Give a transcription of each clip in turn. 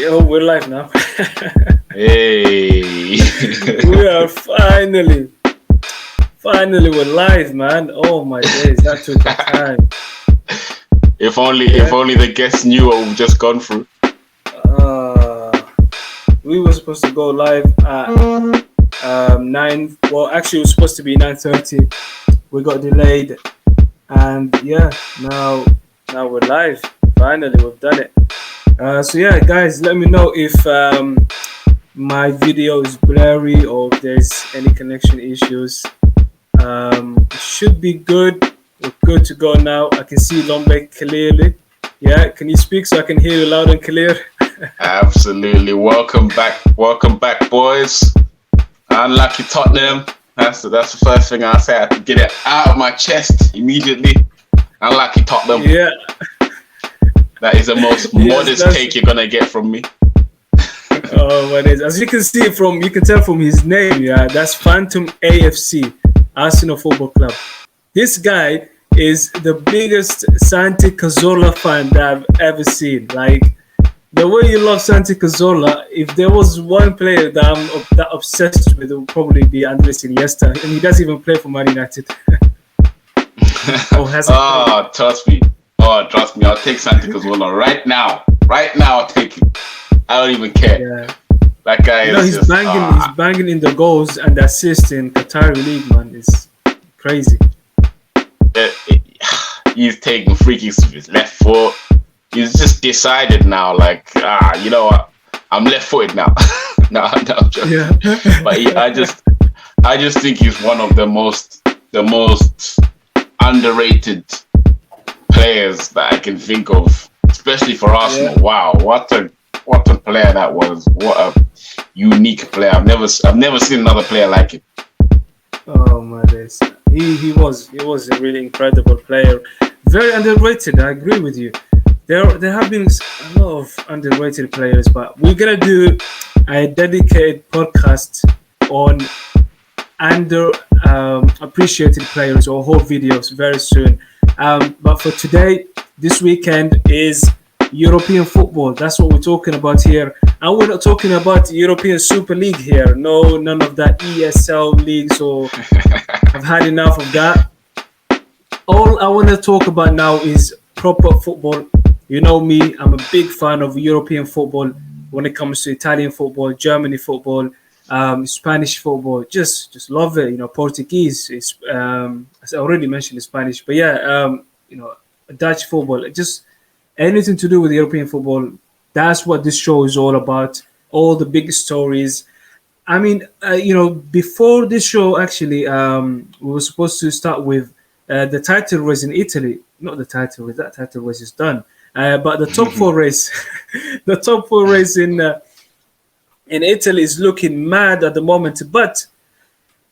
Oh, we're live now. Hey. We are finally we're live, man. Oh my days, that took some time. If only Yeah. the guests knew what we've just gone through. Uh, we were supposed to go live at 9. Well, actually, it was supposed to be 9:30. We got delayed, and yeah, now we're live. Finally, we've done it. So yeah, guys, let me know if my video is blurry or if there's any connection issues. It should be good. We're good to go now. I can see Lombe clearly. Yeah, can you speak so I can hear you loud and clear? Absolutely. Welcome back, boys. Unlucky Tottenham. That's the first thing I say. I have to get it out of my chest immediately. Unlucky Tottenham. Yeah. That is the most modest take you're gonna get from me. Oh, what is? As you can see you can tell from his name. Yeah, that's Phantom AFC, Arsenal Football Club. This guy is the biggest Santi Cazorla fan that I've ever seen. Like, the way you love Santi Cazorla, if there was one player that I'm that obsessed with, it would probably be Andres Iniesta, and he doesn't even play for Man United. Trust me. Trust me. I'll take Santi Cazorla right now. Right now, I'll take him. I don't even care. Yeah. That guy he's banging in the goals and the assists in Qatari League, man. It's crazy. He's taking free kicks with his left foot. He's just decided now, like, you know what? I'm left-footed now. no, I'm joking. Yeah. But I just think he's one of the most underrated players that I can think of, especially for Arsenal. Yeah. Wow, what a player that was! What a unique player. I've never seen another player like him. Oh my days. He was a really incredible player. Very underrated. I agree with you. There have been a lot of underrated players, but we're gonna do a dedicated podcast on appreciated players or whole videos very soon. But for today, this weekend is European football. That's what we're talking about here. And we're not talking about European Super League here. No, none of that ESL leagues. So I've had enough of that. All I want to talk about now is proper football. You know me, I'm a big fan of European football when it comes to Italian football, Germany football, Spanish football. Just love it. You know, Portuguese. I already mentioned Spanish, but yeah, Dutch football. Just anything to do with European football. That's what this show is all about. All the big stories. I mean, before this show, actually, we were supposed to start with the title race in Italy. Not the title race. That title race is done. But the top four race, the top four race in Italy is looking mad at the moment. But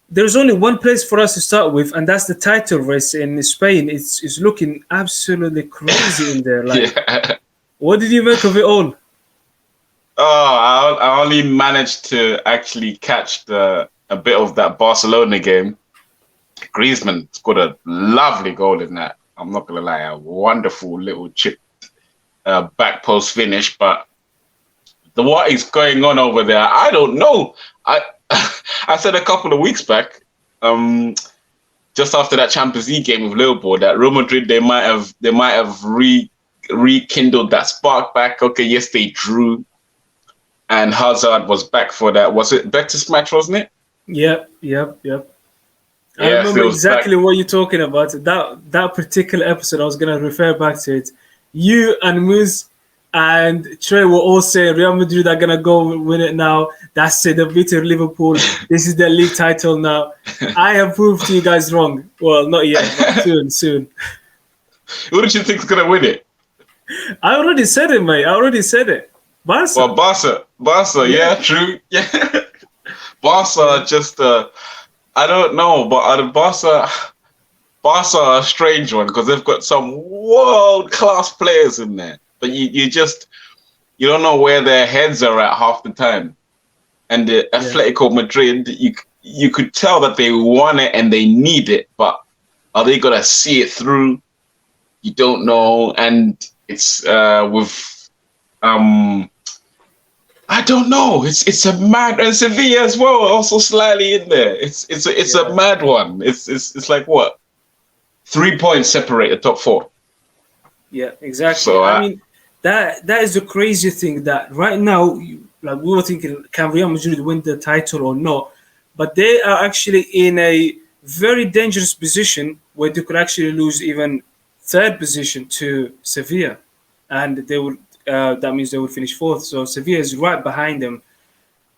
there's only one place for us to start with, and that's the title race in Spain. It's looking absolutely crazy in there. Like, yeah. What did you make of it all? Oh, I only managed to actually catch a bit of that Barcelona game. Griezmann scored a lovely goal in that. I'm not gonna lie, a wonderful little chip back post finish. But what is going on over there? I don't know. I said a couple of weeks back, just after that Champions League game with Liverpool, that Real Madrid they might have rekindled that spark back. Okay, yes, they drew, and Hazard was back for that. Was it Betis match, wasn't it? Yep. I remember exactly what you're talking about. That particular episode, I was gonna refer back to it. You and Moose and Trey were all saying Real Madrid are gonna go win it now. That's it. They beat Liverpool. This is their league title now. I have proved you guys wrong. Well, not yet, but soon. Who did you think is gonna win it? I already said it, mate. Barca. Well, Barca. Yeah, true. Yeah, Barca just. I don't know, but Barca are a strange one because they've got some world-class players in there. But you don't know where their heads are at half the time. And the Atletico Madrid, you could tell that they want it and they need it, but are they gonna see it through? You don't know. And it's with I don't know. It's a mad, and Sevilla as well, also slightly in there. It's a Yeah, mad one. It's like what 3 points separate the top four. yeah, exactly. So I I, mean, that is the crazy thing that right now, like we were thinking, can Real Madrid win the title or not? But they are actually in a very dangerous position where they could actually lose even third position to Sevilla, and they would. That means they would finish fourth. So Sevilla is right behind them.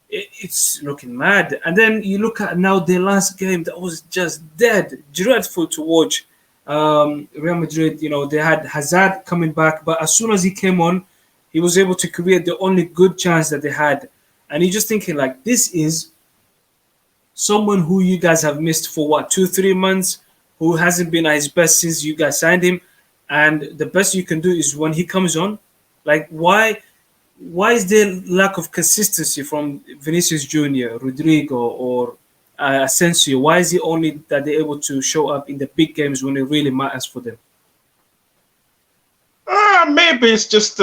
It's looking mad. And then you look at now their last game that was just dead, dreadful to watch. Real Madrid, they had Hazard coming back, but as soon as he came on, he was able to create the only good chance that they had. And you're just thinking like, this is someone who you guys have missed for what 2 3 months, who hasn't been at his best since you guys signed him, and the best you can do is when he comes on. Like why is there lack of consistency from Vinicius Junior, Rodrigo, or Asensio? Why is it only that they're able to show up in the big games when it really matters for them? maybe it's just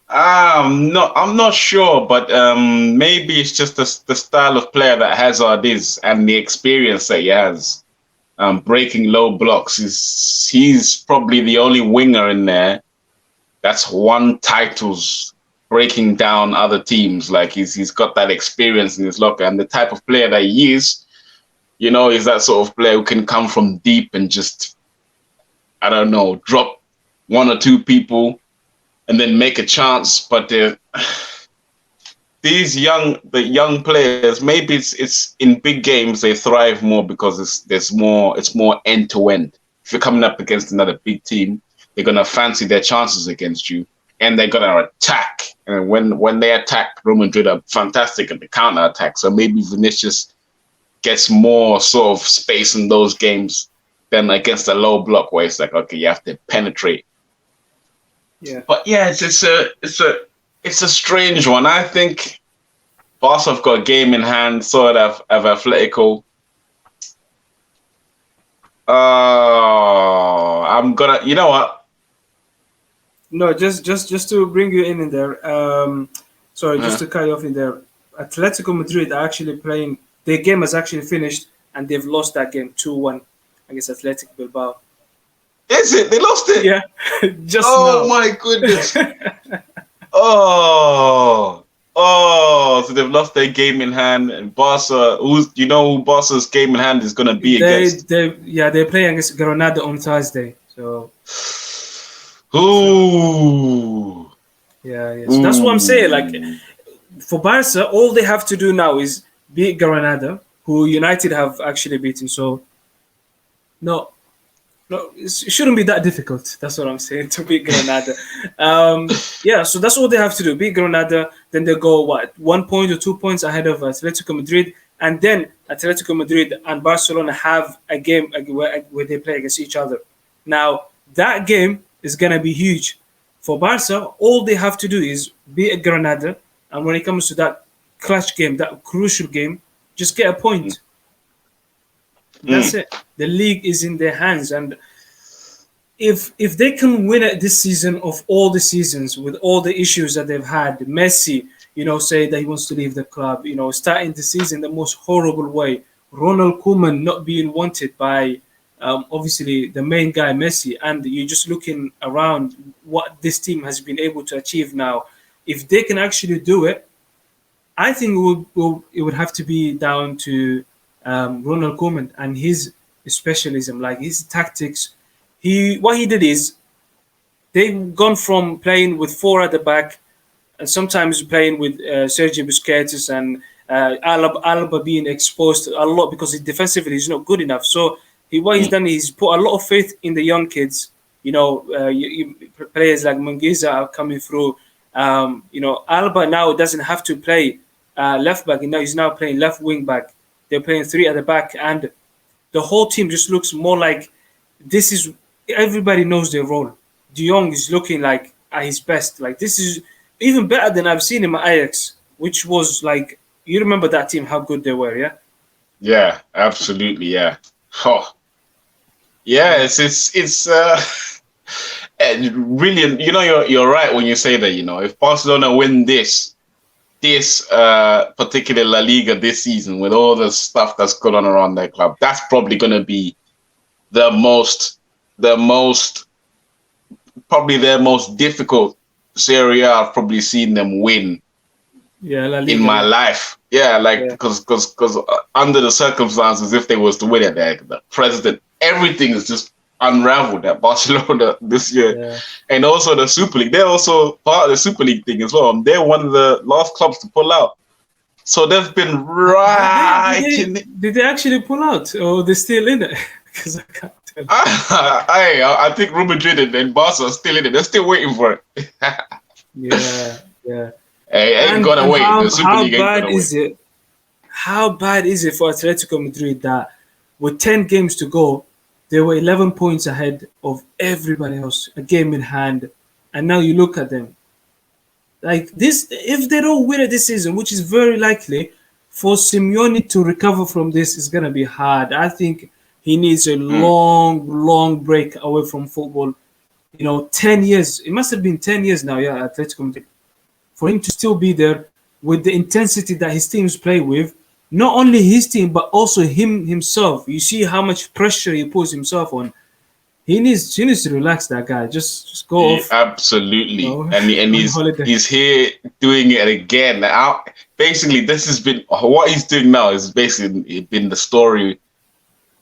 I'm not sure, but maybe it's just the style of player that Hazard is and the experience that he has. Breaking low blocks. He's probably the only winger in there that's won titles breaking down other teams. Like he's got that experience in his locker, and the type of player that he is that sort of player who can come from deep and just, I don't know, drop one or two people and then make a chance. But the young players, maybe it's in big games they thrive more because it's more end to end. If you're coming up against another big team, they're gonna fancy their chances against you, and they're gonna attack. And when they attack, Real Madrid are fantastic at the counter attack. So maybe Vinicius gets more sort of space in those games than against a low block where it's like, okay, you have to penetrate. Yeah. But yeah, it's a strange one. I think Barca have got a game in hand, sort of Atletico. I'm gonna, you know what? No, just to bring you in there. Sorry, just to cut you off in there. Atletico Madrid are actually playing. Their game has actually finished, and they've lost that game 2-1 against Athletic Bilbao. Is it? They lost it? Yeah, just Oh now. my goodness. Oh, so they've lost their game in hand, and Barca. Who Barca's game in hand is gonna be against? They're playing against Granada on Thursday. So Ooh. yeah. So that's what I'm saying. Like for Barca, all they have to do now is beat Granada, who United have actually beaten. So no, it shouldn't be that difficult. That's what I'm saying, to beat Granada. So that's all they have to do. Beat Granada, then they go 1 point or 2 points ahead of Atletico Madrid, and then Atletico Madrid and Barcelona have a game where they play against each other. Now that game is gonna be huge for Barca. All they have to do is beat Granada, and when it comes to that clutch game, that crucial game, just get a point. That's it. The league is in their hands, and if they can win it this season of all the seasons with all the issues that they've had, Messi, say that he wants to leave the club, starting the season the most horrible way, Ronald Koeman not being wanted by obviously the main guy Messi, and you're just looking around what this team has been able to achieve now. If they can actually do it, I think it would have to be down to Ronald Koeman and his specialism, like his tactics. What he did is they've gone from playing with four at the back, and sometimes playing with Sergio Busquets and Alba being exposed a lot because defensively he's not good enough. So what he's done is put a lot of faith in the young kids. Players like Munguiza are coming through. Alba now doesn't have to play left back. He's now playing left wing back. They're playing three at the back, and the whole team just looks more like this is everybody knows their role. De Jong is looking like at his best. Like this is even better than I've seen him at Ajax, which was like you remember that team how good they were, yeah. Yeah, absolutely, yeah. Oh, yeah, really, you're right when you say that. If Barcelona win this particular La Liga this season with all the stuff that's going on around their club, that's probably going to be the most probably their most difficult Serie A I've probably seen them win Yeah, La in Liga. my life. Yeah, Yeah. because under the circumstances, if they was to win it, the president, everything is just unraveled at Barcelona this year. Yeah. And also the Super League. They're also part of the Super League thing as well. They're one of the last clubs to pull out. So they've been Did they actually pull out, or they're still in it? Because I can't tell. I think Real Madrid and Barca are still in it. They're still waiting for it. Yeah. Hey, ain't gonna wait. The Super League ain't gonna wait. How bad is it for Atletico Madrid that with 10 games to go, they were 11 points ahead of everybody else, a game in hand, and now you look at them. Like this, if they don't win it this season, which is very likely, for Simeone to recover from this is gonna be hard. I think he needs a long break away from football. 10 years. It must have been 10 years now, yeah, Atletico Madrid. For him to still be there with the intensity that his teams play with, not only his team, but also himself. You see how much pressure he puts himself on. He needs to relax, that guy. Just go off. Absolutely. And he's here doing it again. Basically, this has been what he's doing now is basically been the story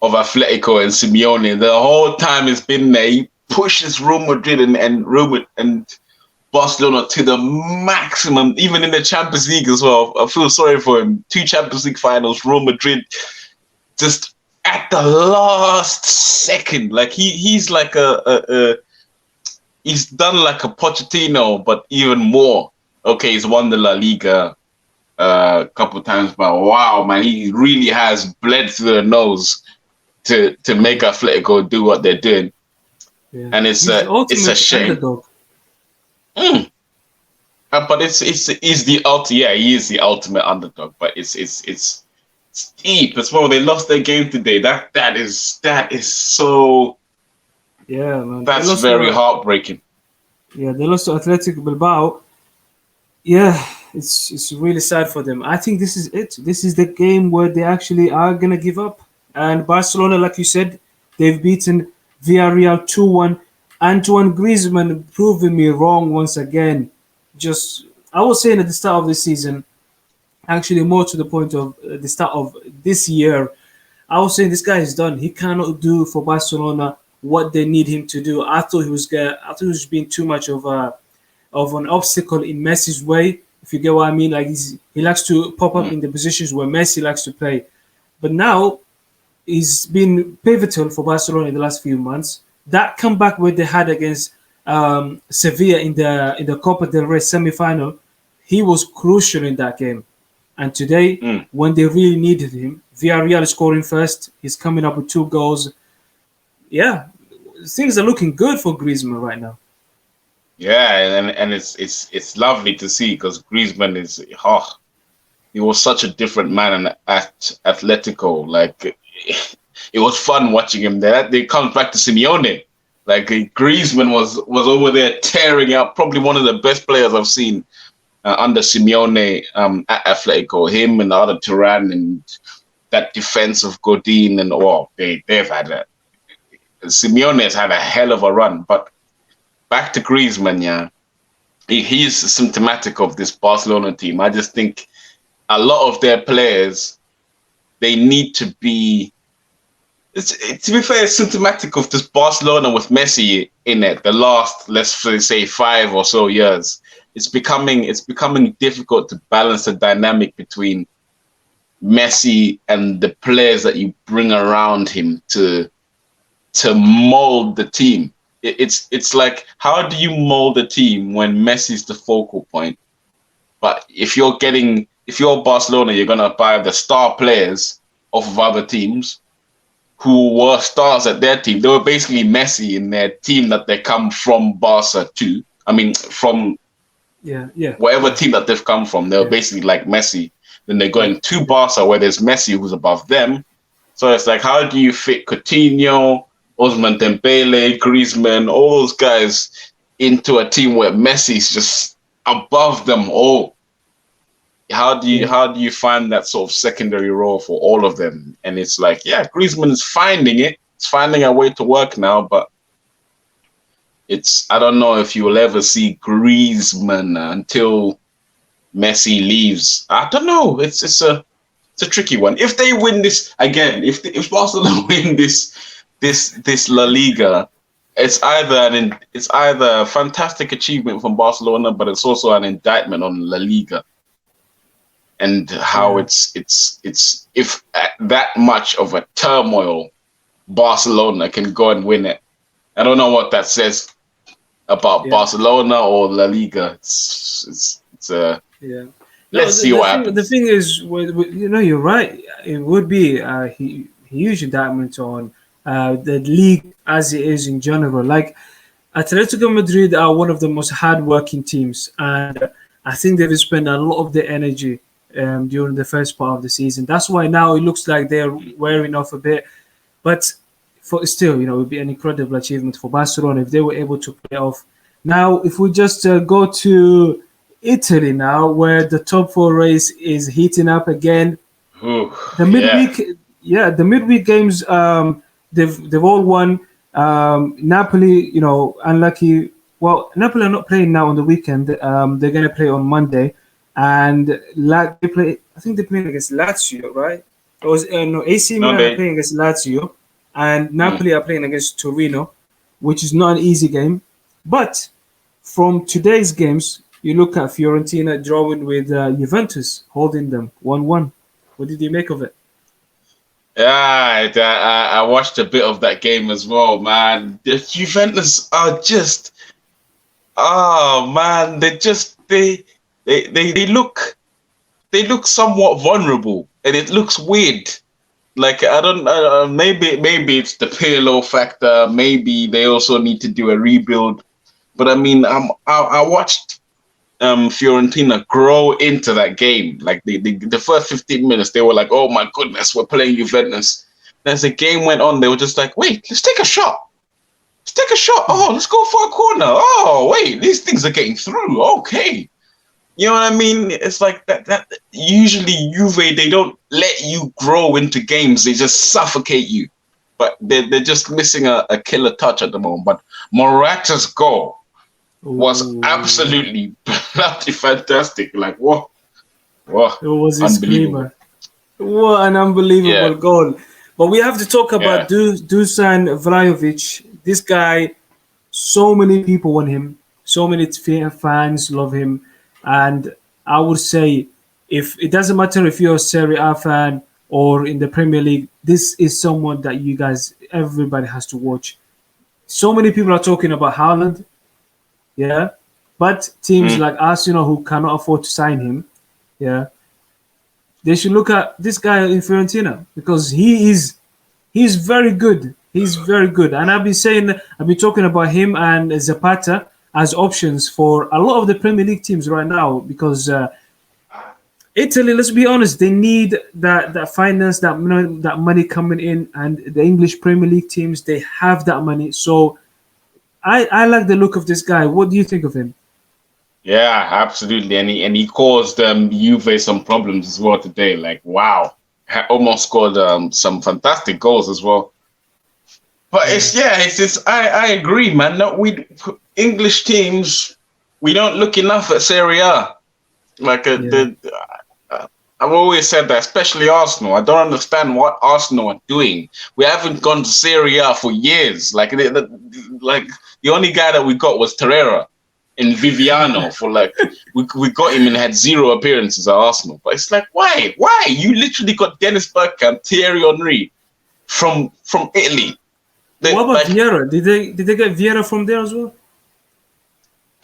of Atletico and Simeone. The whole time it's been there. He pushes Real Madrid and Barcelona to the maximum, even in the Champions League as well. I feel sorry for him. 2 Champions League finals, Real Madrid just at the last second. Like he's like he's done like a Pochettino, but even more. Okay, he's won the La Liga a couple of times, but wow, man, he really has bled through the nose to make Atletico do what they're doing. Yeah. And it's a shame. Underdog. But he's the he is the ultimate underdog. But it's deep as well. They lost their game today. That is so. Yeah, man. That's very heartbreaking. Yeah, they lost to Athletic Bilbao. Yeah, it's really sad for them. I think this is it. This is the game where they actually are gonna give up. And Barcelona, like you said, they've beaten Villarreal 2-1. Antoine Griezmann proving me wrong once again. I was saying at the start of the season, actually more to the point of the start of this year, I was saying this guy is done. He cannot do for Barcelona what they need him to do. I thought he was being too much of an obstacle in Messi's way, if you get what I mean. Like he likes to pop up in the positions where Messi likes to play. But now he's been pivotal for Barcelona in the last few months. That comeback where they had against Sevilla in the Copa del Rey semi-final, he was crucial in that game. And today, when they really needed him, Villarreal is scoring first. He's coming up with 2 goals. Yeah, things are looking good for Griezmann right now. Yeah, and it's lovely to see because Griezmann he was such a different man at Atletico. Like it was fun watching him there. It comes back to Simeone. Like Griezmann was over there tearing up. Probably one of the best players I've seen under Simeone at Atletico. Him and the other Turan and that defense of Godin and they've had Simeone has had a hell of a run. But back to Griezmann, yeah, he's symptomatic of this Barcelona team. I just think a lot of their players, they need to be. To be fair, it's symptomatic of this Barcelona with Messi in it. The last, let's say, 5 or so years, it's becoming difficult to balance the dynamic between Messi and the players that you bring around him to mold the team. It's like, how do you mold a team when Messi's the focal point? But if you're Barcelona, you're gonna buy the star players off of other teams who were stars at their team. They were basically Messi in their team that they come from Barca to. I mean, from whatever team that they've come from, they were basically like Messi. Then they're going to Barca where there's Messi who's above them. So it's like, how do you fit Coutinho, Ousmane Dembele, Griezmann, all those guys into a team where Messi's just above them all. How do you find that sort of secondary role for all of them? And it's like, yeah, Griezmann is finding it. It's finding a way to work now, but I don't know if you will ever see Griezmann until Messi leaves. I don't know. It's a tricky one. If they win this again, if Barcelona win this La Liga, it's either a fantastic achievement from Barcelona, but it's also an indictment on La Liga and how it's if that much of a turmoil Barcelona can go and win it. I don't know what that says about Barcelona or La Liga. It's Let's see what happens. The thing is, you're right. It would be a huge indictment on the league as it is in general. Like, Atletico Madrid are one of the most hard-working teams, and I think they've spent a lot of their energy during the first part of the season. That's why now it looks like they're wearing off a bit. But still, it would be an incredible achievement for Barcelona if they were able to play off. Now, if we just go to Italy now, where the top four race is heating up again. Ooh, the midweek games, they've all won. Napoli, unlucky. Well, Napoli are not playing now on the weekend. They're going to play on Monday, and they play. I think they're playing against Lazio, right? AC Milan are playing against Lazio, and Napoli are playing against Torino, which is not an easy game. But from today's games, you look at Fiorentina drawing with Juventus, holding them 1-1. What did you make of it? Yeah, I watched a bit of that game as well, man. The Juventus are just, man, they look somewhat vulnerable, and it looks weird. Like, I don't, maybe it's the Pirlo factor. Maybe they also need to do a rebuild. But I mean, I watched Fiorentina grow into that game. Like the first 15 minutes, they were like, "Oh my goodness, we're playing Juventus." And as the game went on, they were just like, "Wait, let's take a shot. Let's take a shot. Oh, let's go for a corner. Oh, wait, these things are getting through. Okay." You know what I mean? It's like that usually Juve, they don't let you grow into games. They just suffocate you. But they're just missing a killer touch at the moment. But Morata's goal was absolutely bloody fantastic. Like, what? It was a screamer. What an unbelievable goal. But we have to talk about Dusan Vlahovic. This guy, so many people want him. So many fans love him. And I would say, if it doesn't matter if you're a Serie A fan or in the Premier League, this is someone that everybody has to watch. So many people are talking about Haaland. Yeah, but teams like Arsenal, who cannot afford to sign him, they should look at this guy in Fiorentina, because he's very good. He's very good, and I've been talking about him and Zapata as options for a lot of the Premier League teams right now, because Italy, let's be honest, they need that finance, that money coming in, and the English Premier League teams, they have that money. So I like the look of this guy. What do you think of him? Yeah, absolutely. And he caused Juve some problems as well today. Like, wow. Almost scored some fantastic goals as well. But I agree, man. No, English teams, we don't look enough at Serie A. Like, I've always said that, especially Arsenal. I don't understand what Arsenal are doing. We haven't gone to Serie A for years. Like the only guy that we got was Torreira in Viviano for we got him and had 0 appearances at Arsenal. But it's like, why? You literally got Dennis Bergkamp, Thierry Henry from Italy. What about Vieira? Did they get Vieira from there as well?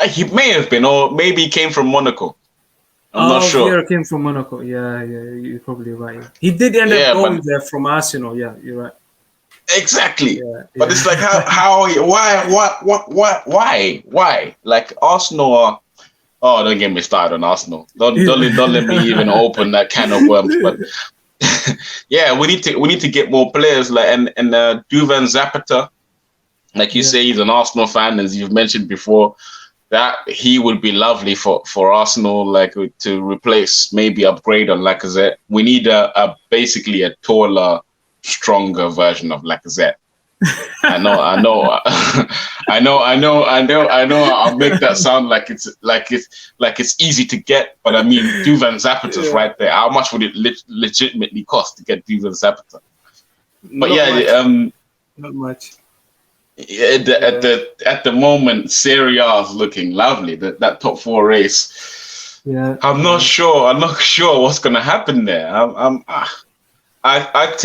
He may have been, or maybe he came from Monaco. I'm not sure. Vieira came from Monaco. Yeah, you're probably right. He did end up going there from Arsenal. Yeah, you're right. Exactly. But it's like, why? Like, Arsenal are, don't get me started on Arsenal. Don't let me even open that can of worms. But we need to get more players, like and Duvan Zapata. Like you say, he's an Arsenal fan, as you've mentioned before. That he would be lovely for Arsenal, like to replace, maybe upgrade on Lacazette. We need a basically a taller, stronger version of Lacazette. I know, I know. I'll make that sound like it's easy to get, but I mean, Juve Zapata's right there. How much would it legitimately cost to get Juve Zapata? But not much. At the moment, Serie A is looking lovely. That top four race. Yeah, I'm not sure. I'm not sure what's going to happen there. I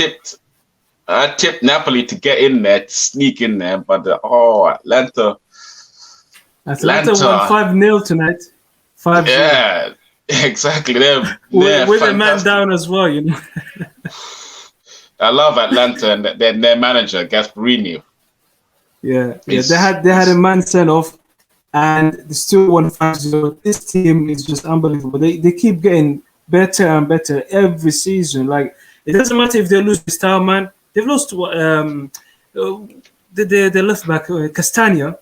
tipped Napoli to get in there, to sneak in there, but Atlanta won 5-0 tonight. 5-0. Yeah, exactly. They're with a man down as well, you know. I love Atlanta and their manager Gasperini. Yeah. They had a man sent off, and they still won 5-0. This team is just unbelievable. They keep getting better and better every season. Like, it doesn't matter if they lose the star man. They've lost the left back Castagna,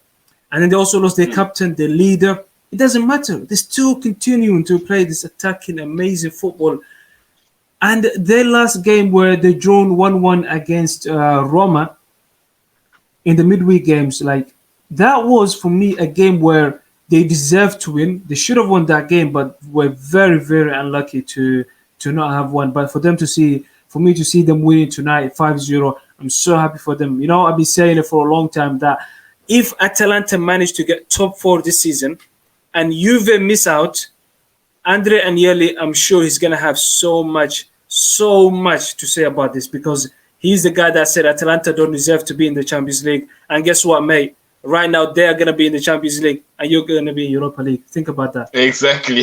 and then they also lost their captain, their leader. It doesn't matter. They're still continuing to play this attacking, amazing football. And their last game where they drawn 1-1 against Roma in the midweek games, like, that was for me a game where they deserved to win. They should have won that game, but were very, very unlucky to not have won. But for me to see them winning tonight 5-0, I'm so happy for them. You know, I've been saying it for a long time that if Atalanta manage to get top 4 this season and Juve miss out, Andre Agnelli, I'm sure he's going to have so much to say about this, because he's the guy that said Atalanta don't deserve to be in the Champions League. And guess what, mate? Right now, they're going to be in the Champions League and you're going to be in Europa League. Think about that. Exactly.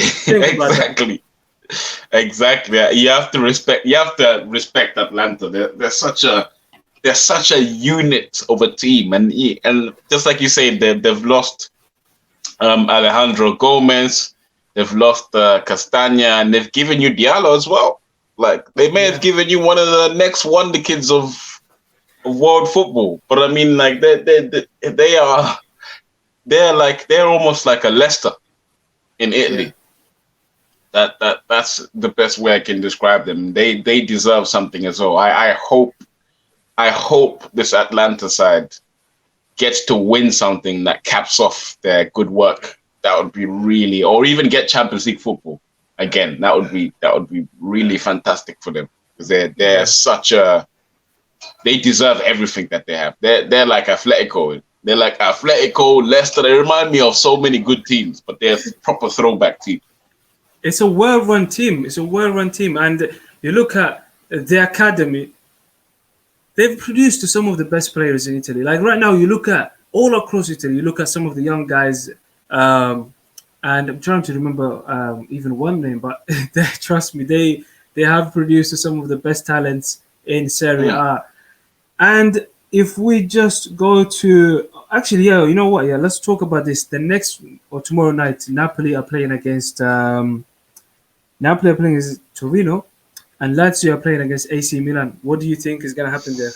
Exactly. You have to respect Atlanta. They're such a unit of a team, and just like you say, they've lost Alejandro Gomez, they've lost Castagna, and they've given you Diallo as well. Like, they may have given you one of the next wonder kids of world football, but I mean, like, they're almost like a Leicester in Italy. Yeah. That's the best way I can describe them. They deserve something as well. I hope this Atlanta side gets to win something that caps off their good work. That would be really, or even get Champions League football again. That would be really fantastic for them, because they deserve everything that they have. They're like Atletico. They're like Atletico, Leicester. They remind me of so many good teams, but they're a proper throwback team. It's a well-run team. And you look at the academy, they've produced some of the best players in Italy. Like, right now, you look at all across Italy, you look at some of the young guys, and I'm trying to remember even one name, but trust me, they have produced some of the best talents in Serie A. And if we just go to... Actually, yeah, you know what? Yeah, let's talk about this. The next, or tomorrow night, Napoli are playing against Torino, and Lazio are playing against AC Milan. What do you think is going to happen there?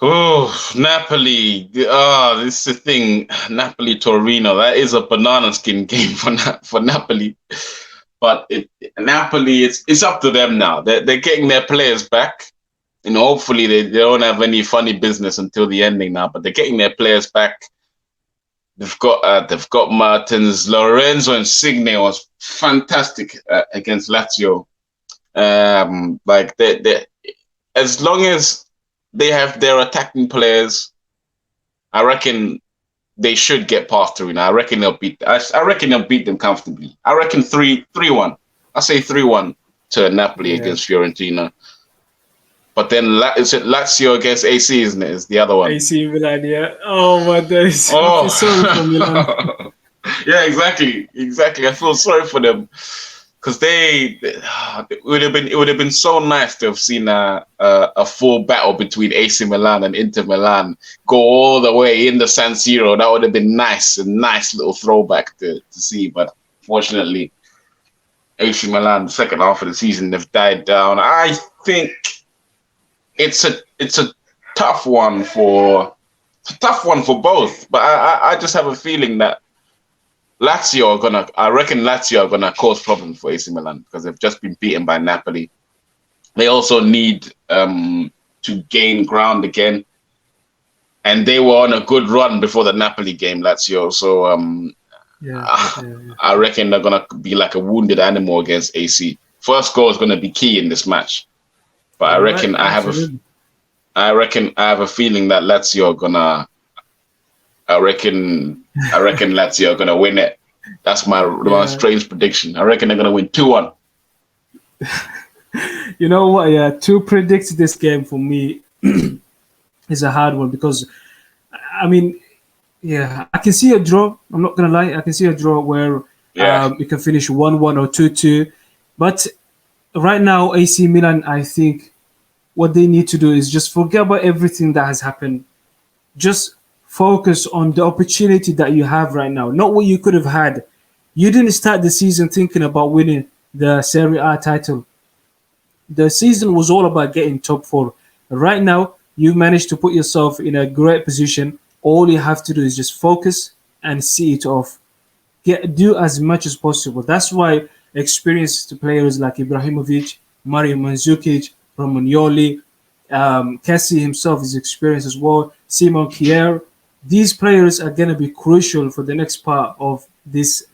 Oh, Napoli. This is the thing. Napoli, Torino. That is a banana skin game for Napoli. But Napoli, it's up to them now. They're getting their players back. You know, hopefully they don't have any funny business until the ending now. But they're getting their players back. They've got Martins. Lorenzo Insigne was fantastic against Lazio. Like they as long as they have their attacking players, I reckon they should get past Torino. I reckon they'll beat them comfortably. I reckon 3-1. I say 3-1 to Napoli against Fiorentina. But then is it Lazio against AC, isn't it? Is the other one? AC Milan, yeah. Oh my days. I feel sorry for Milan. Yeah, exactly. I feel sorry for them, because it would have been so nice to have seen a full battle between AC Milan and Inter Milan go all the way in the San Siro. That would have been nice, a nice little throwback to see. But fortunately, AC Milan, the second half of the season, they've died down. I think it's a tough one for It's a tough one for both, but I just have a feeling that I reckon Lazio are gonna cause problems for AC Milan because they've just been beaten by Napoli. They also need to gain ground again, and they were on a good run before the Napoli game, Lazio. So Yeah, I reckon they're gonna be like a wounded animal against AC. First goal is gonna be key in this match, but I you're right. reckon Absolutely. I have a feeling that Lazio are gonna. I reckon Lazio are gonna win it. That's my Yeah. strange prediction. I reckon they're gonna win 2-1. You know what? Yeah, to predict this game for me is a hard one because, I mean, yeah, I can see a draw. I'm not gonna lie. I can see a draw where Yeah. it can finish 1-1 or 2-2. But right now, AC Milan, I think what they need to do is just forget about everything that has happened. Just focus on the opportunity that you have right now, not what you could have had. You didn't start the season thinking about winning the Serie A title. The season was all about getting top four. Right now, you managed to put yourself in a great position. All you have to do is just focus and see it off. Do as much as possible. That's why experienced players like Ibrahimovic, Mario Mandzukic, Romagnoli, Cassie himself is experienced as well. Simon Kier. These players are going to be crucial for the next part of this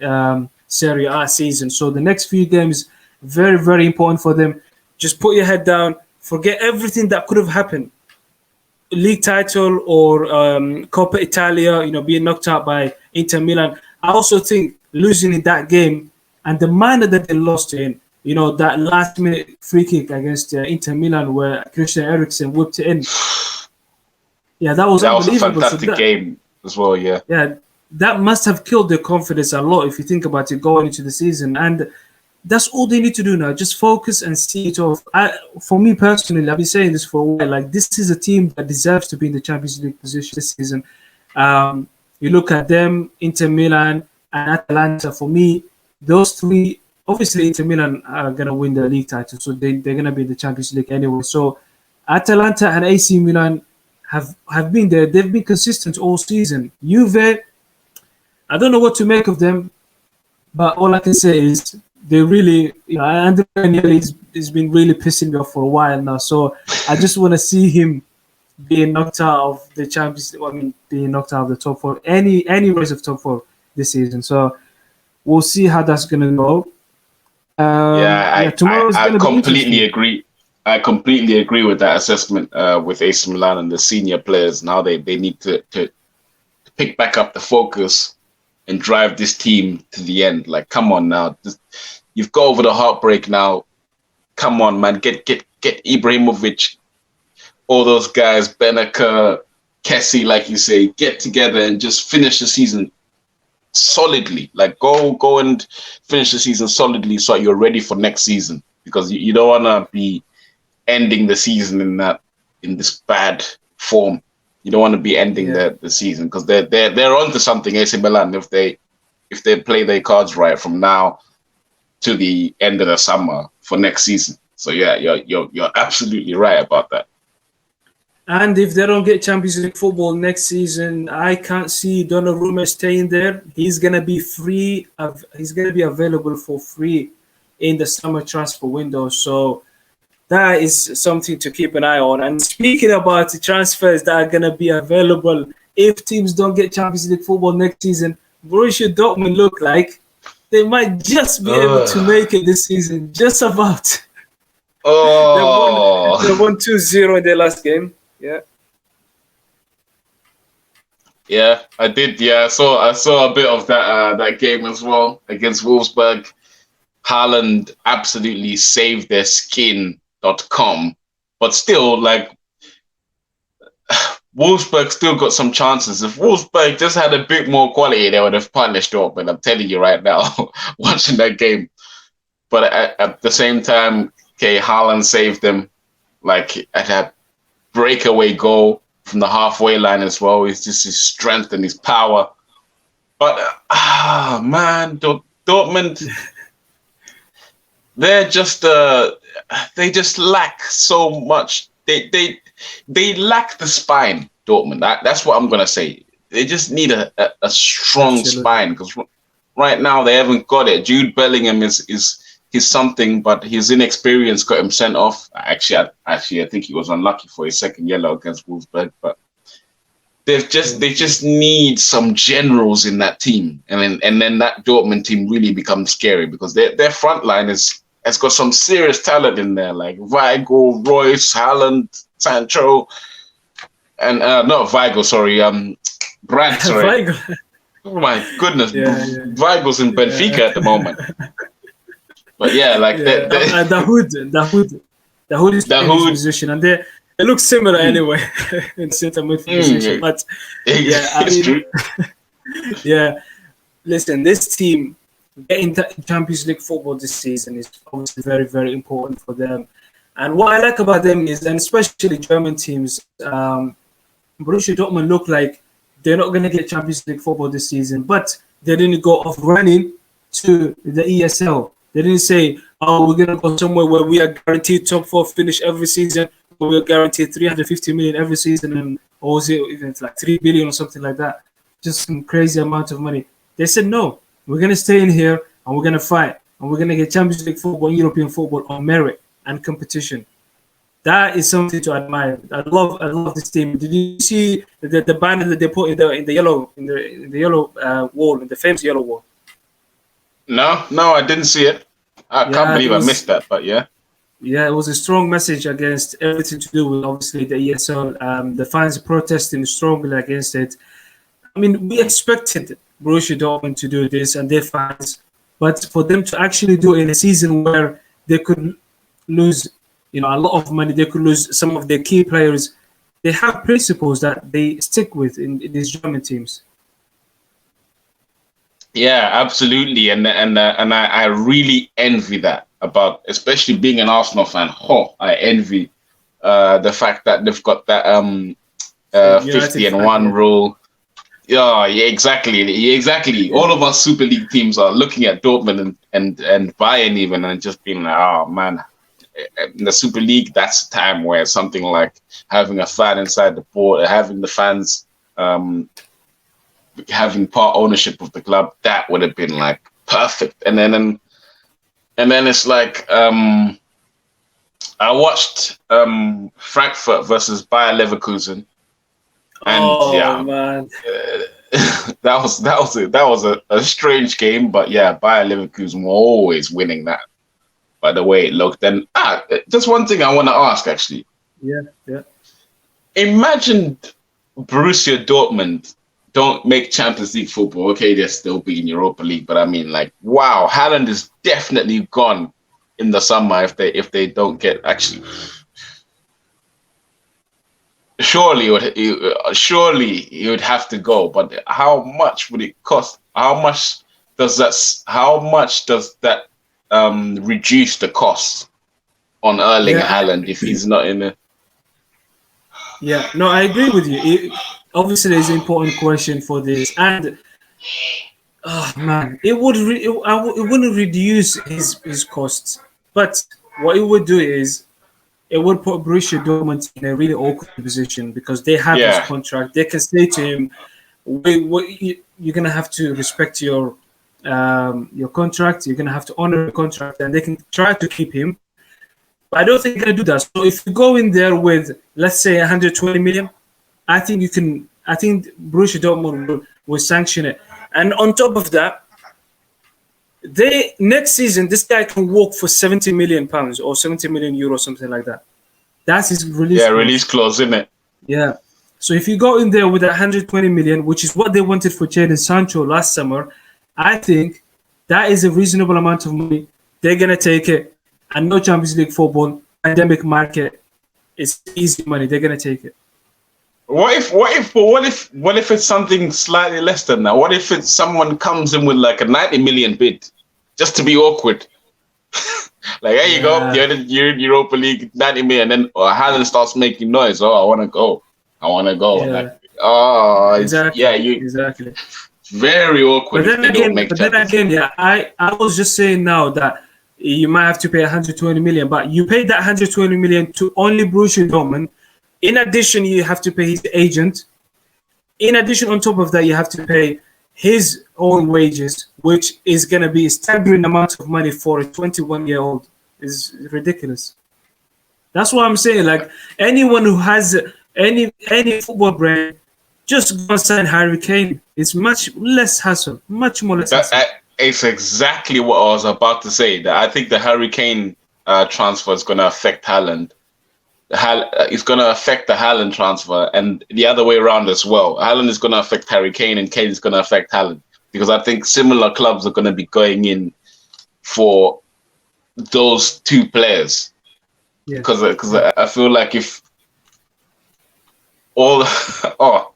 Serie A season. So the next few games, very, very important for them. Just put your head down, forget everything that could have happened. League title or Coppa Italia, being knocked out by Inter Milan. I also think losing in that game and the manner that they lost in, that last minute free kick against Inter Milan where Christian Eriksen whipped it in. Yeah, that was That was a unbelievable. So fantastic game as well. Yeah. yeah, that must have killed their confidence a lot if you think about it going into the season. And that's all they need to do now. Just focus and see it off. For me personally, I've been saying this for a while. Like, this is a team that deserves to be in the Champions League position this season. You look at them, Inter Milan and Atalanta. For me, those three, obviously Inter Milan are going to win the league title, so they're going to be in the Champions League anyway. So Atalanta and AC Milan have been there. They've been consistent all season. Juve, I don't know what to make of them, but all I can say is they really, Andrea Agnelli has been really pissing me off for a while now. So I just want to see him being knocked out of the Champions League. I mean, being knocked out of the top four, any race of top four this season. So we'll see how that's going to go. Tomorrow's I going to be completely interesting. agree. I completely agree with that assessment with AC Milan and the senior players. Now they need to pick back up the focus and drive this team to the end. Like, come on now. You've got over the heartbreak now. Come on, man. Get Ibrahimovic, all those guys, Benaker, Kessie, like you say, get together and just finish the season solidly. Like, go and finish the season solidly so you're ready for next season. Because you don't want to be ending the season in this bad form. You don't want to be ending the season because they're onto something, AC Milan, if they play their cards right from now to the end of the summer for next season. So yeah, you're absolutely right about that. And if they don't get Champions League football next season, I can't see Donnarumma staying there. He's gonna be free. He's gonna be available for free in the summer transfer window. So that is something to keep an eye on. And speaking about the transfers that are gonna be available if teams don't get Champions League football next season, Borussia Dortmund look like they might just be able to make it this season. Just about. Oh, they won 2-0 in their last game. Yeah, I did. Yeah, I saw a bit of that game as well against Wolfsburg. Haaland absolutely saved their skin.com, but still, like, Wolfsburg still got some chances. If Wolfsburg just had a bit more quality, they would have punished Dortmund. I'm telling you right now, watching that game. But at the same time, Haaland saved them, like, at a breakaway goal from the halfway line as well. It's just his strength and his power. But man, Dortmund, they just lack so much. They lack the spine. Dortmund. That's what I'm gonna say. They just need a strong Absolutely. spine, because right now they haven't got it. Jude Bellingham is he's something, but his inexperience got him sent off. I think he was unlucky for his second yellow against Wolfsburg, but they just need some generals in that team, and then that Dortmund team really becomes scary, because their front line has got some serious talent in there, like Weigl, Royce, Haaland, Sancho, and not Weigl, sorry, Brandt, sorry. Weigl. Oh my goodness, Weigl's in Benfica at the moment. But yeah, like the hood is in his position, and they look similar anyway in center midfield position. But yeah, I mean, yeah. Listen, this team getting Champions League football this season is obviously very, very important for them. And what I like about them is, and especially German teams, Borussia Dortmund look like they're not going to get Champions League football this season, but they didn't go off running to the ESL. They didn't say, "Oh, we're going to go somewhere where we are guaranteed top 4 finish every season. We're guaranteed 350 million every season, and or is it even like 3 billion or something like that? Just some crazy amount of money." They said, "No, we're going to stay in here and we're going to fight, and we're going to get Champions League football, European football on merit and competition." That is something to admire. I love this team. Did you see the banner that they put in the yellow wall, in the famous yellow wall? No, I didn't see it. I can't believe I missed that, but yeah. Yeah, it was a strong message against everything to do with, obviously, the ESL. The fans protesting strongly against it. I mean, we expected Borussia Dortmund to do this and their fans, but for them to actually do it in a season where they could lose, a lot of money, they could lose some of their key players. They have principles that they stick with in these German teams. Yeah, absolutely, and I really envy that about, especially being an Arsenal fan. I envy the fact that they've got that 50-1 rule. Yeah, exactly. All of our Super League teams are looking at Dortmund and Bayern even, and just being like, oh man, in the Super League, that's a time where something like having a fan inside the board, having the fans having part ownership of the club, that would have been like perfect. And then it's like I watched Frankfurt versus Bayer Leverkusen, and man. that was a strange game, but yeah, Bayer Leverkusen were always winning that, by the way it looked. And just one thing I want to ask, actually. Yeah. Imagine Borussia Dortmund don't make Champions League football. Okay, they'll still be in Europa League, but I mean, like, wow, Haaland is definitely gone in the summer if they don't get, actually. Surely he would have to go, but how much would it cost? How much does that reduce the cost on Erling Haaland if he's not in it? Yeah, no, I agree with you. Obviously, there's an important question for this, and it wouldn't reduce his costs, but what it would do is it would put Borussia Dortmund in a really awkward position, because they have his contract. They can say to him, "You're gonna have to respect your contract. You're gonna have to honor the contract," and they can try to keep him. But I don't think they're gonna do that. So if you go in there with, let's say, 120 million, I think Borussia Dortmund will sanction it. And on top of that, next season this guy can walk for 70 million pounds or 70 million euros, something like that. That's his release. Yeah, release clause, isn't it? Yeah. So if you go in there with 120 million, which is what they wanted for Jadon Sancho last summer, I think that is a reasonable amount of money. They're gonna take it. And no Champions League football, pandemic market, it's easy money. They're gonna take it. What if it's something slightly less than that? What if it's someone comes in with like a 90 million bid, just to be awkward? Like, there you go, you're in Europa League, 90 million, and then Haaland starts making noise. Oh, I want to go. Yeah. Like, exactly. Exactly. Very awkward. But then again, I was just saying now that you might have to pay 120 million, but you paid that 120 million to only Borussia Dortmund. In addition, you have to pay his agent. In addition, on top of that, you have to pay his own wages, which is going to be a staggering amount of money for a 21-year-old. Is ridiculous. That's what I'm saying. Like anyone who has any football brand, just go and sign Harry Kane. It's much less hassle, much more less hassle. It's exactly what I was about to say. That I think the Harry Kane transfer is going to affect Haaland. It's going to affect the Haaland transfer, and the other way around as well. Haaland is going to affect Harry Kane, and Kane is going to affect Haaland, because I think similar clubs are going to be going in for those two players. Yeah. Because I feel like if all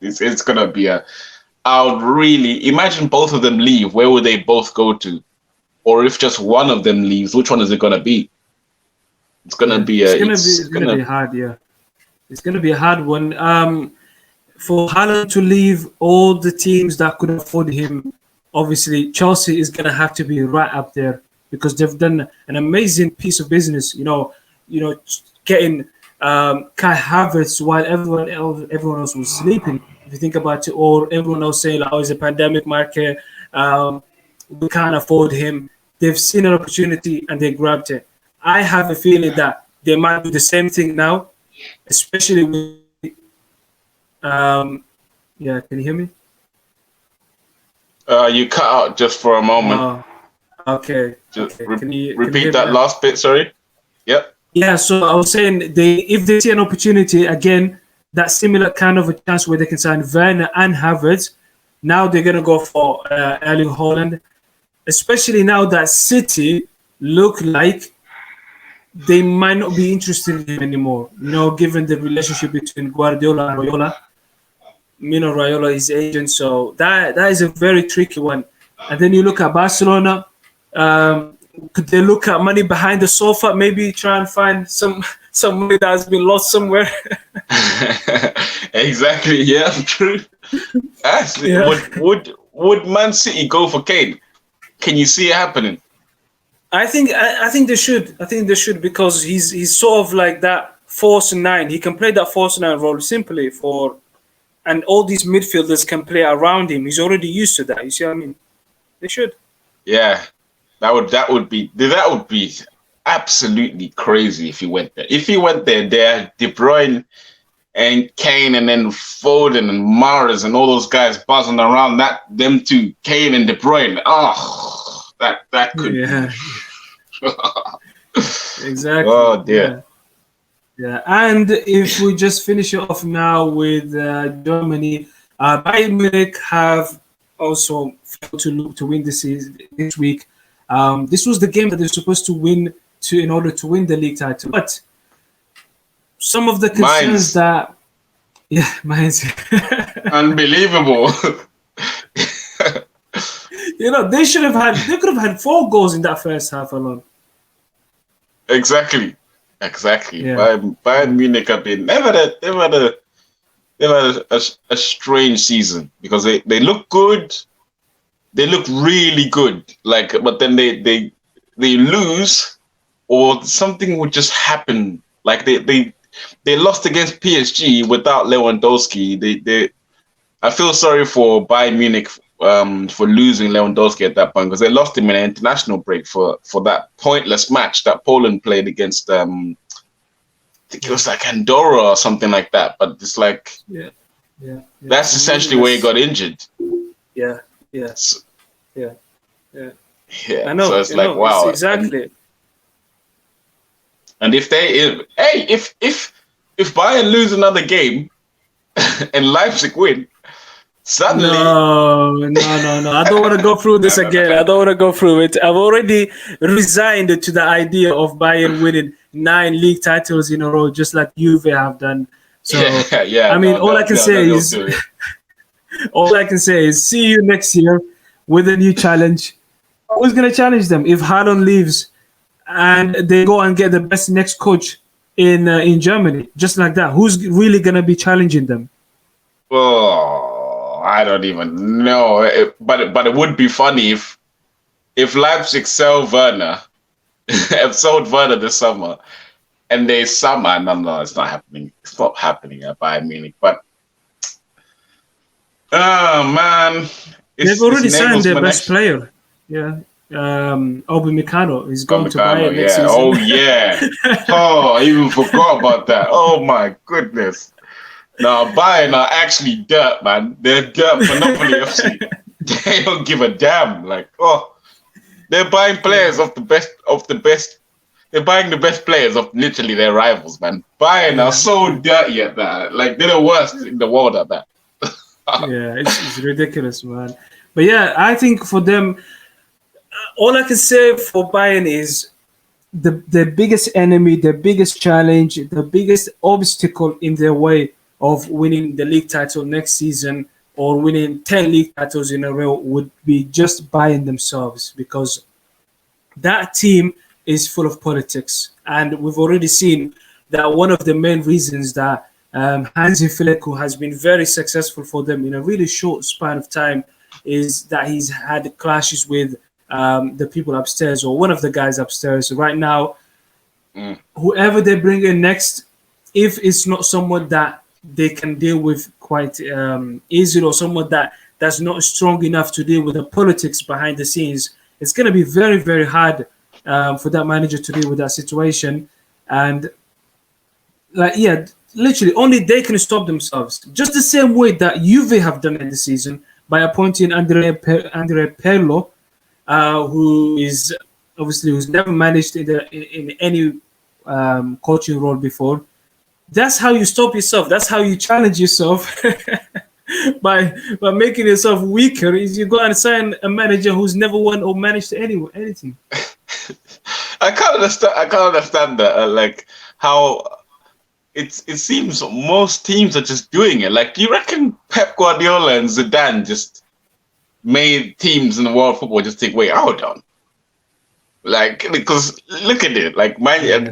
it's going to be I would really imagine both of them leave. Where would they both go to? Or if just one of them leaves, which one is it going to be? It's gonna be hard, yeah. It's gonna be a hard one. For Haaland to leave, all the teams that could afford him, obviously Chelsea is gonna have to be right up there because they've done an amazing piece of business. Getting Kai Havertz while everyone else was sleeping. If you think about it, or everyone else saying, "Oh, it's a pandemic market, we can't afford him." They've seen an opportunity and they grabbed it. I have a feeling that they might do the same thing now, especially with. Can you hear me? You cut out just for a moment. Okay. Just repeat that last bit. Sorry. Yep. Yeah. So I was saying, if they see an opportunity again, that similar kind of a chance where they can sign Werner and Havertz, now they're gonna go for Erling Haaland, especially now that City look like they might not be interested in him anymore, given the relationship between Guardiola and Raiola. Raiola is agent, so that is a very tricky one. And then you look at Barcelona. Could they look at money behind the sofa? Maybe try and find some money that has been lost somewhere. Exactly. Yeah, true. Actually, would Man City go for Kane? Can you see it happening? I think they should. I think they should, because he's sort of like that false nine. He can play that false nine role simply and all these midfielders can play around him. He's already used to that. You see what I mean? They should. Yeah, that would be absolutely crazy if he went there. If he went there, De Bruyne and Kane, and then Foden and Mahrez and all those guys buzzing around them two, Kane and De Bruyne. Oh. That could be. Exactly. Oh dear. Yeah. And if we just finish it off now with Germany, Bayern Munich have also failed to win this week. This was the game that they're supposed to win in order to win the league title. But some of the concerns mine's unbelievable. They could have had 4 goals in that first half alone. Exactly. Yeah. Bayern Munich have been they've had a strange season, because they look good. They look really good. But then they lose, or something would just happen. Like they lost against PSG without Lewandowski. I feel sorry for Bayern Munich for losing Lewandowski at that point, because they lost him in an international break for that pointless match that Poland played against. I think it was like Andorra or something like that. But it's like, that's essentially where he got injured. Yeah. Yeah. I know. So it's like, wow. Exactly. And if Bayern lose another game and Leipzig win, suddenly... No. I don't want to go through this again. I don't want to go through it. I've already resigned to the idea of Bayern winning 9 league titles in a row, just like Juve have done. So, all I can say is see you next year with a new challenge. Who's going to challenge them if Haaland leaves and they go and get the best next coach in Germany, just like that? Who's really going to be challenging them? Oh, I don't even know. But it would be funny if Leipzig sell Werner, have sold Werner this summer, and there's some, no, it's not happening. It's not happening at Bayern Munich. But oh man, They've it's already signed their best Nagelsmann. player. Yeah. Upamecano is going to Upamecano, Bayern next yeah. season. Oh yeah. Oh, I even forgot about that. Oh my goodness. Now Bayern are actually dirt, man. They're dirt for Napoli FC. They don't give a damn. Like, oh, they're buying players of the best. They're buying the best players of literally their rivals, man. Bayern are so dirty at that. Like, they're the worst in the world at that. Yeah, it's ridiculous, man. But yeah, I think for them, all I can say for Bayern is the biggest enemy, the biggest challenge, the biggest obstacle in their way of winning the league title next season or winning 10 league titles in a row would be just Bayern themselves, because that team is full of politics. And we've already seen that one of the main reasons that Hansi Flick, who has been very successful for them in a really short span of time, is that he's had clashes with the people upstairs, or one of the guys upstairs. Right now, whoever they bring in next, if it's not someone that they can deal with quite easily, or someone that's not strong enough to deal with the politics behind the scenes, it's going to be very, very hard for that manager to deal with that situation. And literally only they can stop themselves. Just the same way that Juve have done in the season by appointing Andrea Pirlo, who's never managed in any coaching role before. That's how you stop yourself. That's how you challenge yourself by making yourself weaker. Is you go and sign a manager who's never won or managed anything. I can't understand that. Like how it seems most teams are just doing it. Like, do you reckon Pep Guardiola and Zidane just made teams in the world football just take way out on? Like, because look at it. Like,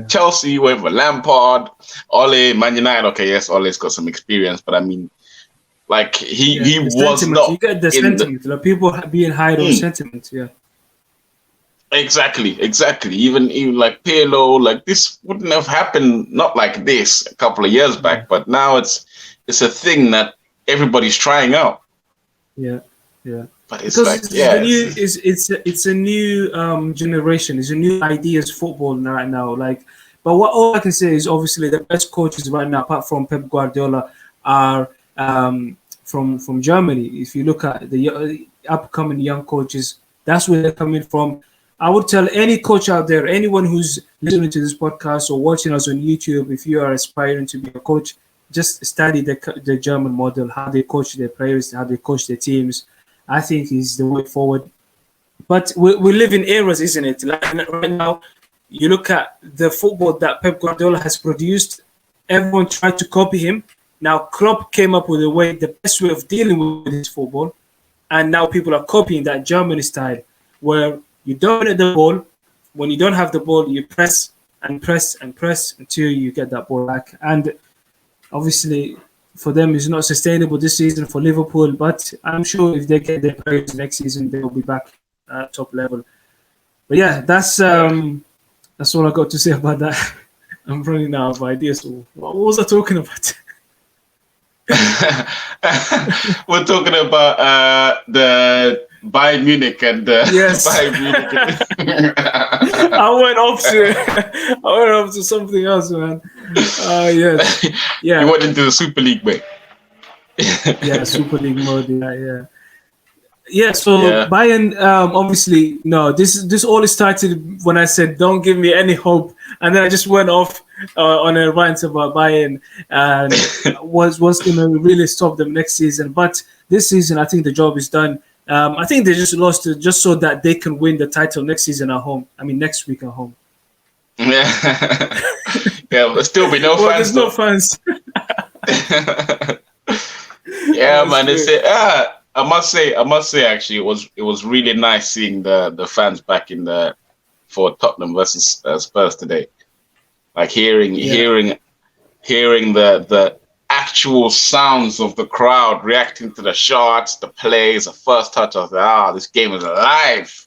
Chelsea went for Lampard, Ole, Man United. Okay, yes, Ole's got some experience, but I mean, like he was not. You get the sentiment. Like, people being hired on sentiment. Yeah. Exactly. Even like Pirlo, like this wouldn't have happened, not like this a couple of years back, but now it's a thing that everybody's trying out. Yeah. But it's because like, it's a new generation. It's a new ideas football right now. Like, but all I can say is obviously the best coaches right now, apart from Pep Guardiola, are from Germany. If you look at the upcoming young coaches, that's where they're coming from. I would tell any coach out there, anyone who's listening to this podcast or watching us on YouTube, if you are aspiring to be a coach, just study the German model, how they coach their players, how they coach their teams. I think is the way forward. But we live in eras, isn't it? Like right now, you look at the football that Pep Guardiola has produced, everyone tried to copy him. Now Klopp came up with the best way of dealing with his football, and now people are copying that German style, where you dominate the ball. When you don't have the ball, you press and press and press until you get that ball back. And obviously, for them, it's not sustainable this season for Liverpool. But I'm sure if they get their players next season, they will be back at top level. But yeah, that's all I got to say about that. I'm running out of ideas. What was I talking about? We're talking about the Bayern Munich and yes. Bayern Munich. I went off to something else, man. Yes. Yeah. You went into the Super League, mate. Yeah, Super League mode. Yeah. So Bayern, obviously, no. This all started when I said, "Don't give me any hope," and then I just went off on a rant about Bayern and what's going to really stop them next season. But this season, I think the job is done. I think they just lost it just so that they can win the title next season at home. I mean, next week at home. Yeah, there'll still be no fans. There's no fans. Yeah, man. It's I must say, actually, it was really nice seeing the fans back for Tottenham versus Spurs today. Like hearing the actual sounds of the crowd reacting to the shots, the plays, the first touch. I was like, this game is alive.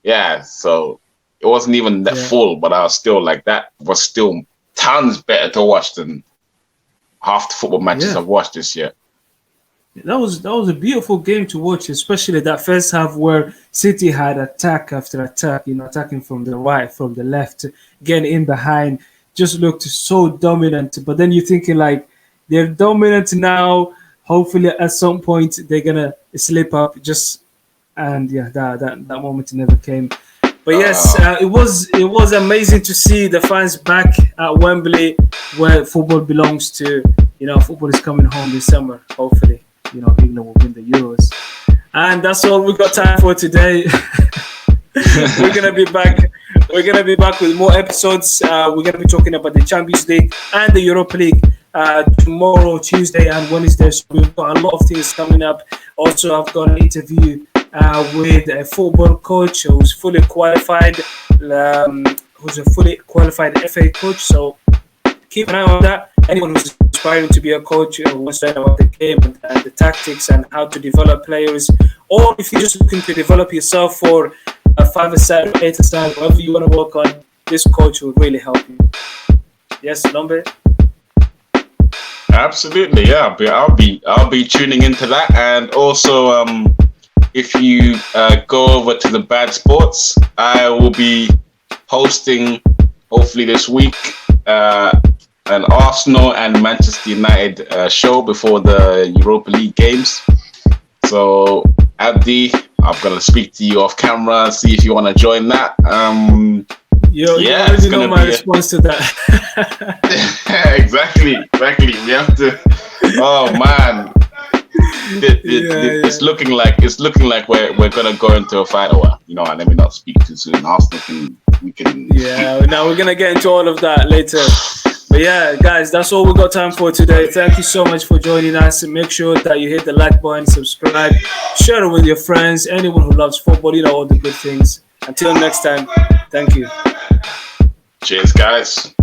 Yeah, so it wasn't even that full, but I was still like, that was still tons better to watch than half the football matches Yeah. I've watched this year. That was a beautiful game to watch, especially that first half where City had attack after attack, attacking from the right, from the left, getting in behind, just looked so dominant. But then you're thinking like they're dominant now. Hopefully at some point they're gonna slip up. And yeah, that moment never came. But yes, it was amazing to see the fans back at Wembley, where football belongs to. Football is coming home this summer. Hopefully, England will win the Euros. And that's all we got time for today. We're gonna be back. We're gonna be back with more episodes. We're gonna be talking about the Champions League and the Europa League tomorrow, Tuesday, and Wednesday. So we've got a lot of things coming up. Also, I've got an interview with a football coach who's fully qualified, who's a fully qualified FA coach. So keep an eye on that. Anyone who's aspiring to be a coach or wants to learn about the game and the tactics and how to develop players, or if you're just looking to develop yourself for a 5-a-side or 8-a-side, whatever you want to work on, this coach will really help you. Yes, Lombe? Absolutely, yeah. I'll be tuning into that, and also if you go over to the Bad Sports, I will be hosting hopefully this week an Arsenal and Manchester United show before the Europa League games. So Abdi, I'm gonna speak to you off camera, see if you want to join that. You already know my response to that. Exactly. We have to. Oh man, it's looking like we're gonna go into a fight or what? Let me not speak too soon. Arsenal we can. Yeah, now we're gonna get into all of that later. But yeah, guys, that's all we got time for today. Thank you so much for joining us. And make sure that you hit the like button, subscribe, share it with your friends, anyone who loves football, all the good things. Until next time, thank you. Cheers, guys.